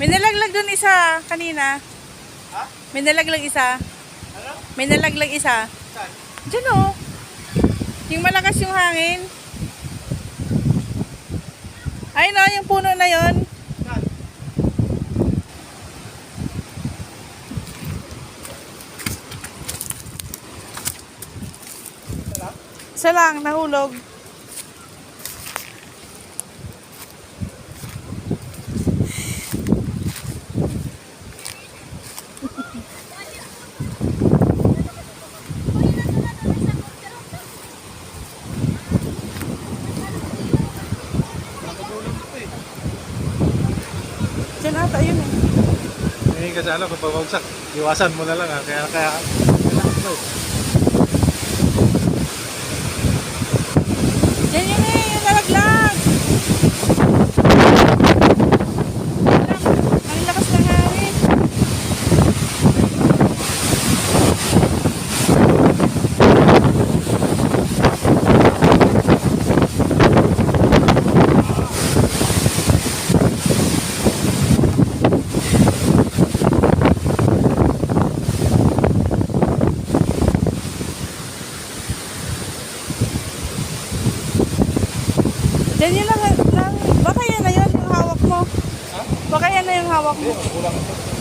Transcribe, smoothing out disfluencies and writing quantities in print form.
May nalaglag dun isa kanina. Ha? May nalaglag isa. Ano? May nalaglag isa. Saan? Diyan o. Yung malakas yung hangin. Ayun o, yung puno na yon. Saan? Saan? Isa lang, nahulog. Nakatulog ito eh. Diyan ata yun eh. Ngayon kasi ano, kung pabagsak, iwasan mo na lang ha. Kaya, Yan yun eh, yung nalaglag. Ang lakas ng hangin. Yan yun lang, baka yan na yun yung hawak mo. Ha? Baka yan na yung hawak mo. Kulang ito.